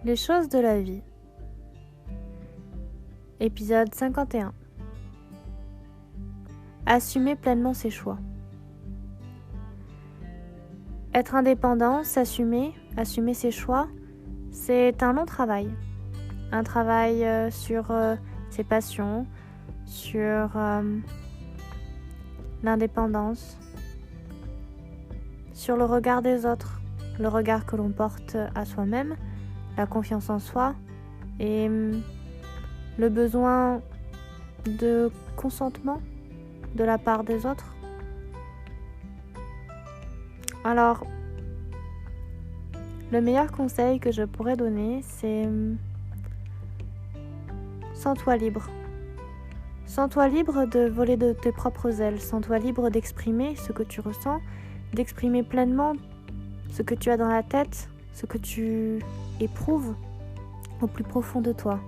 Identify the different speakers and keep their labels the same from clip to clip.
Speaker 1: Les choses de la vie. Épisode 51. Assumer pleinement ses choix. Être indépendant, s'assumer, assumer ses choix, c'est un long travail. Un travail sur ses passions, sur l'indépendance, sur le regard des autres, le regard que l'on porte à soi-même, la confiance en soi et le besoin de consentement de la part des autres. Alors, le meilleur conseil que je pourrais donner, c'est sens-toi libre. Sens-toi libre de voler de tes propres ailes. Sens-toi libre d'exprimer ce que tu ressens, d'exprimer pleinement ce que tu as dans la tête, ce que tu éprouves au plus profond de toi.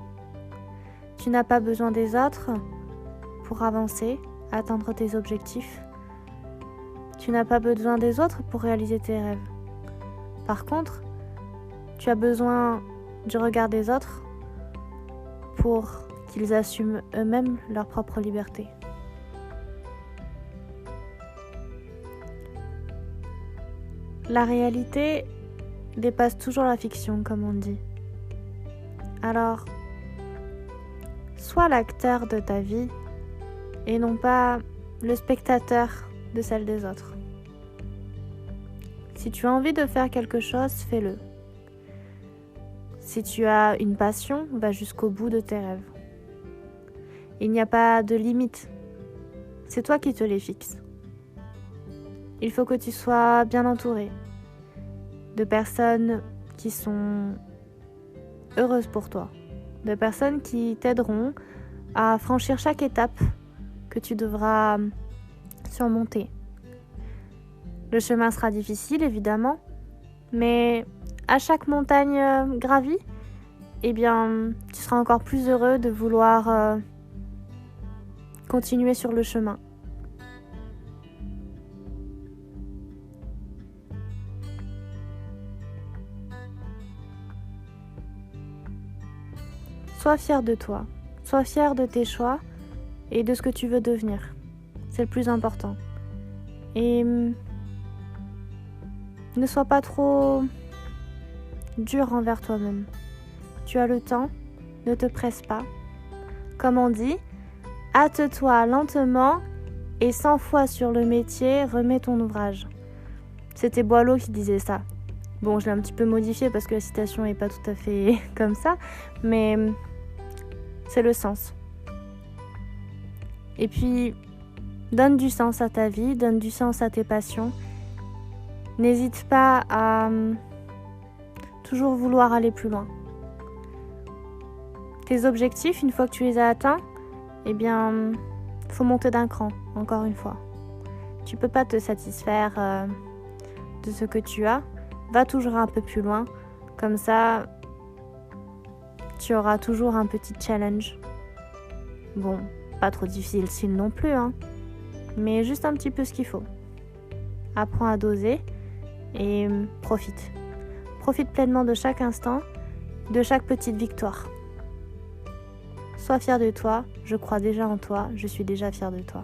Speaker 1: Tu n'as pas besoin des autres pour avancer, atteindre tes objectifs. Tu n'as pas besoin des autres pour réaliser tes rêves. Par contre, tu as besoin du regard des autres pour qu'ils assument eux-mêmes leur propre liberté. La réalité dépasse toujours la fiction, comme on dit. Alors, sois l'acteur de ta vie et non pas le spectateur de celle des autres. Si tu as envie de faire quelque chose, fais-le. Si tu as une passion, va jusqu'au bout de tes rêves. Il n'y a pas de limite. C'est toi qui te les fixes. Il faut que tu sois bien entouré de personnes qui sont heureuses pour toi, de personnes qui t'aideront à franchir chaque étape que tu devras surmonter. Le chemin sera difficile, évidemment, mais à chaque montagne gravie, tu seras encore plus heureux de vouloir continuer sur le chemin. Sois fier de toi, sois fier de tes choix et de ce que tu veux devenir. C'est le plus important. Et ne sois pas trop dur envers toi-même. Tu as le temps, ne te presse pas. Comme on dit, hâte-toi lentement et 100 fois sur le métier, remets ton ouvrage. C'était Boileau qui disait ça. Bon, je l'ai un petit peu modifié parce que la citation n'est pas tout à fait comme ça, mais c'est le sens. Et puis, donne du sens à ta vie, donne du sens à tes passions. N'hésite pas à toujours vouloir aller plus loin. Tes objectifs, une fois que tu les as atteints, faut monter d'un cran, encore une fois. Tu peux pas te satisfaire de ce que tu as. Va toujours un peu plus loin. Comme ça, tu auras toujours un petit challenge. Bon, pas trop difficile non plus, mais juste un petit peu ce qu'il faut. Apprends à doser et profite. Profite pleinement de chaque instant, de chaque petite victoire. Sois fier de toi, je crois déjà en toi, je suis déjà fière de toi.